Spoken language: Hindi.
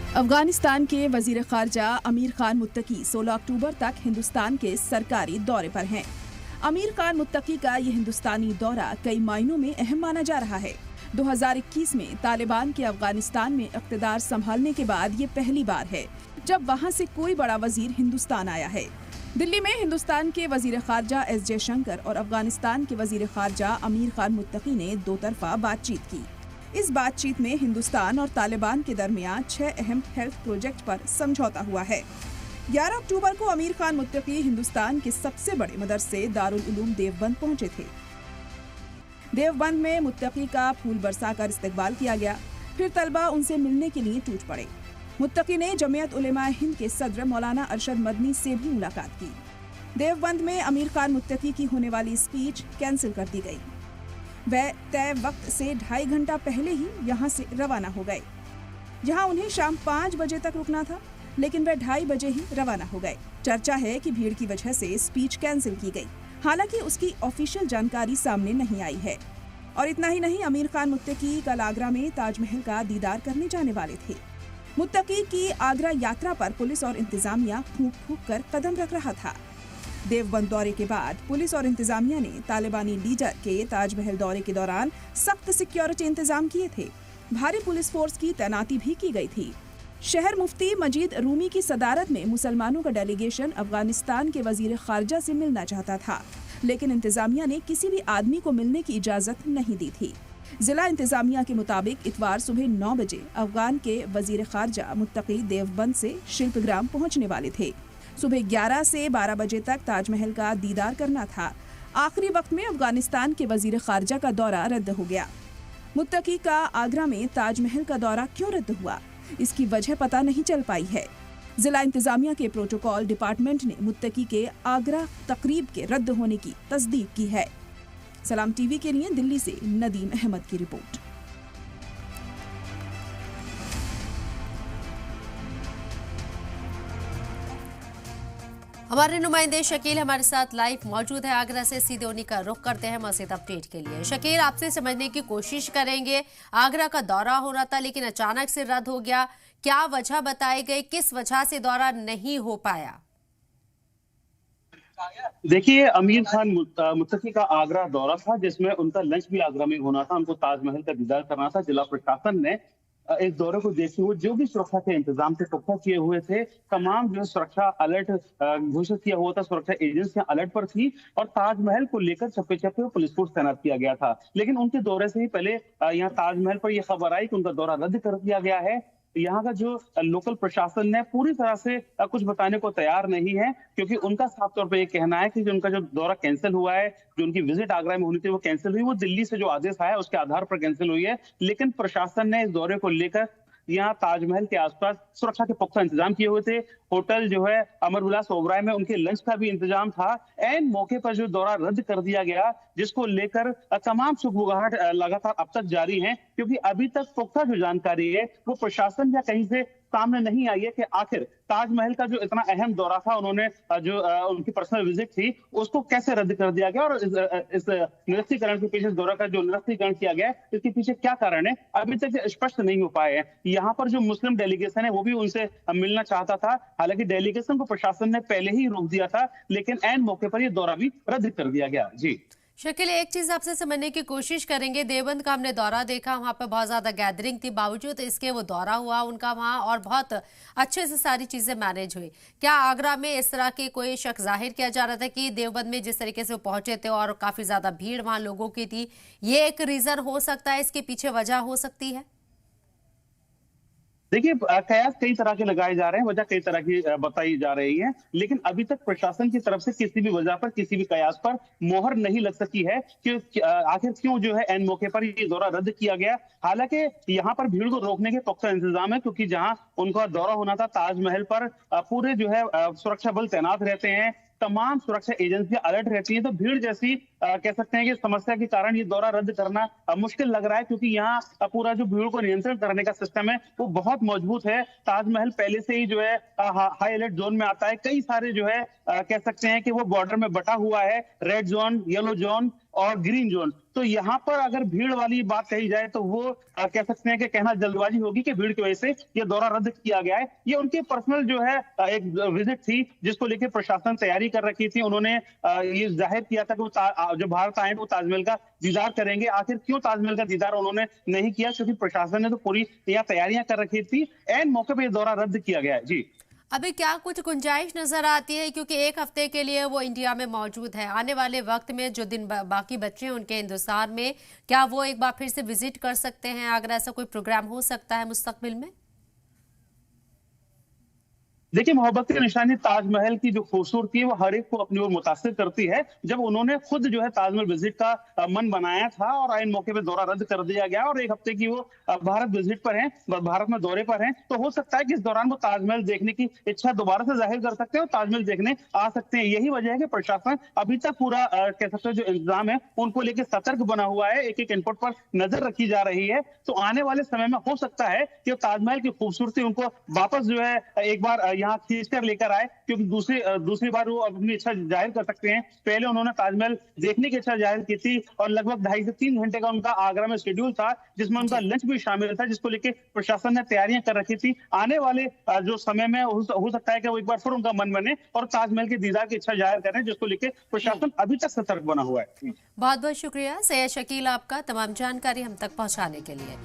अफगानिस्तान के वजीर खारजा अमीर खान मुत्तकी 16 अक्टूबर तक हिंदुस्तान के सरकारी दौरे पर हैं। अमीर खान मुत्तकी का ये हिंदुस्तानी दौरा कई मायनों में अहम माना जा रहा है। 2021 में तालिबान के अफगानिस्तान में इक़्तिदार संभालने के बाद ये पहली बार है जब वहां से कोई बड़ा वजीर हिंदुस्तान आया है। दिल्ली में हिंदुस्तान के वजीर खारजा एस जयशंकर और अफगानिस्तान के वजीर खारजा अमीर खान मुत्तकी ने दो तरफा बातचीत की। इस बातचीत में हिंदुस्तान और तालिबान के दरमियान 6 अहम हेल्थ प्रोजेक्ट पर समझौता हुआ है। 11 अक्टूबर को अमीर खान मुत्तकी हिंदुस्तान के सबसे बड़े मदरसे दारुल उलूम देवबंद पहुंचे थे। देवबंद में मुत्तकी का फूल बरसाकर इस्तकबाल किया गया। फिर तलबा उनसे मिलने के लिए टूट पड़े। मुत्तकी ने जमीयत उलेमाए हिंद के सदर मौलाना अरशद मदनी से भी मुलाकात की। देवबंद में अमीर खान मुत्तकी की होने वाली स्पीच कैंसिल कर दी गई। वह तय वक्त से 2.5 घंटा पहले ही यहाँ से रवाना हो गए। जहाँ उन्हें शाम 5 बजे तक रुकना था, लेकिन वह 2:30 बजे ही रवाना हो गए। चर्चा है कि भीड़ की वजह से स्पीच कैंसिल की गई। हालांकि उसकी ऑफिशियल जानकारी सामने नहीं आई है। और इतना ही नहीं, अमीर खान मुत्तकी कल आगरा में ताजमहल का दीदार करने जाने वाले थे। मुत्तकी की आगरा यात्रा पर पुलिस और इंतजामिया फूंक फूंक कर कदम रख रहा था। देवबंद दौरे के बाद पुलिस और इंतजामिया ने तालिबानी लीडर के ताजमहल दौरे के दौरान सख्त सिक्योरिटी इंतजाम किए थे। भारी पुलिस फोर्स की तैनाती भी की गई थी। शहर मुफ्ती मजीद रूमी की सदारत में मुसलमानों का डेलीगेशन अफगानिस्तान के वजीर खारजा से मिलना चाहता था, लेकिन इंतजामिया ने किसी भी आदमी को मिलने की इजाजत नहीं दी थी। जिला इंतजामिया के मुताबिक इतवार सुबह 9 बजे अफगान के वजीर खारजा मुत्तकी देवबंद से शिल्पग्राम पहुंचने वाले थे। सुबह 11 से 12 बजे तक ताजमहल का दीदार करना था। आखिरी वक्त में अफगानिस्तान के वजीर खारजा का दौरा रद्द हो गया। मुत्तकी का आगरा में ताजमहल का दौरा क्यों रद्द हुआ, इसकी वजह पता नहीं चल पाई है। जिला इंतजामिया के प्रोटोकॉल डिपार्टमेंट ने मुत्तकी के आगरा तकरीब के रद्द होने की तस्दीक की है। सलाम टीवी के लिए दिल्ली से नदीम अहमद की रिपोर्ट। हमारे नुमाइंदे शकील हमारे साथ लाइव मौजूद है आगरा से। सीधे उन्हीं का रुख करते हैं मज़ीद अपडेट के लिए। शकील, आपसे समझने की कोशिश करेंगे। आगरा का दौरा होना था लेकिन अचानक से रद्द हो गया, क्या वजह बताई गई, किस वजह से दौरा नहीं हो पाया? देखिए, अमीर खान मुत्तकी का आगरा दौरा था जिसमें उनका लंच भी आगरा में होना था। उनको ताजमहल का दीदार करना था। जिला प्रशासन ने इस दौरे को देखते हुए जो भी सुरक्षा के इंतजाम थे पुख्ता किए हुए थे। तमाम जो सुरक्षा अलर्ट घोषित किया हुआ था, सुरक्षा एजेंसियां अलर्ट पर थी और ताजमहल को लेकर चप्पे चप्पे पुलिस फोर्स तैनात किया गया था। लेकिन उनके दौरे से ही पहले यहाँ ताजमहल पर यह खबर आई कि उनका दौरा रद्द कर दिया गया है। यहाँ का जो लोकल प्रशासन ने पूरी तरह से कुछ बताने को तैयार नहीं है, क्योंकि उनका साफ तौर पर यह कहना है कि जो उनका जो दौरा कैंसिल हुआ है, जो उनकी विजिट आगरा में होनी थी वो कैंसिल हुई। वो दिल्ली से जो आदेश आया उसके आधार पर कैंसिल हुई है। लेकिन प्रशासन ने इस दौरे को लेकर यहाँ ताजमहल के आसपास सुरक्षा के पुख्ता इंतजाम किए हुए थे। होटल जो है अमर विलास ओबराय में उनके लंच का भी इंतजाम था। ऐन मौके पर जो दौरा रद्द कर दिया गया, जिसको लेकर तमाम सुगबुगाहट लगातार अब तक जारी है, क्योंकि अभी तक पुख्ता जो जानकारी है वो प्रशासन या कहीं से सामने नहीं आई है कि आखिर ताजमहल का जो इतना अहम दौरा था, उन्होंने जो उनकी पर्सनल विजिट थी उसको कैसे रद्द कर दिया गया और इस निरस्तीकरण के पीछे, इस दौरा का जो निरस्तीकरण किया गया इसके पीछे क्या कारण है, अभी तक स्पष्ट नहीं हो पाए हैं। यहाँ पर जो मुस्लिम डेलीगेशन है वो भी उनसे मिलना चाहता था। हालांकि डेलीगेशन को प्रशासन ने पहले ही रोक दिया था, लेकिन ऐन मौके पर यह दौरा भी रद्द कर दिया गया। जी शकील, एक चीज आपसे समझने की कोशिश करेंगे। देवबंद का हमने दौरा देखा, वहां पे बहुत ज्यादा गैदरिंग थी, बावजूद इसके वो दौरा हुआ उनका वहां और बहुत अच्छे से सारी चीजें मैनेज हुई। क्या आगरा में इस तरह की कोई शक जाहिर किया जा रहा था कि देवबंद में जिस तरीके से वो पहुंचे थे और काफी ज्यादा भीड़ वहां लोगों की थी, ये एक रीजन हो सकता है, इसके पीछे वजह हो सकती है? देखिए, कयास कई तरह के लगाए जा रहे हैं, वजह कई तरह की बताई जा रही है, लेकिन अभी तक प्रशासन की तरफ से किसी भी वजह पर, किसी भी कयास पर मोहर नहीं लग सकी है कि आखिर क्यों जो है ऐन मौके पर ये दौरा रद्द किया गया। हालांकि यहाँ पर भीड़ को रोकने के पुख्ता इंतजाम है, क्योंकि जहां उनका दौरा होना था ताजमहल पर पूरे जो है सुरक्षा बल तैनात रहते हैं, तमाम सुरक्षा एजेंसियां अलर्ट रहती हैं। तो भीड़ जैसी कह सकते हैं कि समस्या के कारण ये दौरा रद्द करना मुश्किल लग रहा है, क्योंकि यहाँ पूरा जो भीड़ को नियंत्रण करने का सिस्टम है वो बहुत मजबूत है। ताजमहल पहले से ही जो है हाई अलर्ट जोन में आता है। कई सारे जो है कह सकते हैं कि वो बॉर्डर में बटा हुआ है, रेड जोन, येलो जोन और ग्रीन जोन। तो यहाँ पर अगर भीड़ वाली बात कही जाए तो वो कह सकते हैं कि कहना जल्दबाजी होगी कि भीड़ की वजह से ये दौरा रद्द किया गया है। ये उनकी पर्सनल जो है एक विजिट थी जिसको लेकर प्रशासन तैयारी कर रखी थी। उन्होंने ये जाहिर किया था कि वो जो भारत आए वो ताजमहल का दीदार करेंगे। आखिर क्यों ताजमहल का दीदार उन्होंने नहीं किया? क्योंकि प्रशासन ने तो पूरी यहाँ तैयारियां कर रखी थी। ऐन मौके पर यह दौरा रद्द किया गया है। जी, अभी क्या कुछ गुंजाइश नजर आती है, क्योंकि एक हफ्ते के लिए वो इंडिया में मौजूद है, आने वाले वक्त में जो दिन बाकी बचे हैं उनके हिंदुस्तान में, क्या वो एक बार फिर से विजिट कर सकते हैं? अगर ऐसा कोई प्रोग्राम हो सकता है मुस्तकबिल में? देखिए, मोहब्बत की निशानी ताजमहल की जो खूबसूरती है वो हर एक को अपनी ओर मुतासिर करती है। जब उन्होंने खुद जो है ताजमहल विजिट का मन बनाया था और आइन मौके पे दौरा रद्द कर दिया गया और एक हफ्ते की वो भारत विजिट पर हैं, भारत में दौरे पर हैं, तो हो सकता है कि इस दौरान वो ताजमहल देखने की इच्छा दोबारा से जाहिर कर सकते हैं और ताजमहल देखने आ सकते हैं। यही वजह है कि प्रशासन अभी तक पूरा कह सकते हैं जो इंतजाम है उनको लेकर सतर्क बना हुआ है। एक एक इनपुट पर नजर रखी जा रही है। तो आने वाले समय में हो सकता है कि ताजमहल की खूबसूरती उनको वापस जो है एक बार यहाँ खींच कर लेकर आए, क्योंकि दूसरी बार वो अपनी इच्छा जाहिर कर सकते हैं। पहले उन्होंने ताजमहल देखने की इच्छा जाहिर की थी और लगभग 2.5 से 3 घंटे का उनका आगरा में शेड्यूल था, जिसमें उनका लंच भी शामिल था, जिसको लेकर प्रशासन ने तैयारियां कर रखी थी। आने वाले जो समय में हो सकता है कि वो एक बार फिर उनका मन बने और ताजमहल के दीदार की इच्छा जाहिर करें, जिसको लेकर प्रशासन अभी तक सतर्क बना हुआ है। बहुत बहुत शुक्रिया सैयद शकील आपका तमाम जानकारी हम तक पहुंचाने के लिए।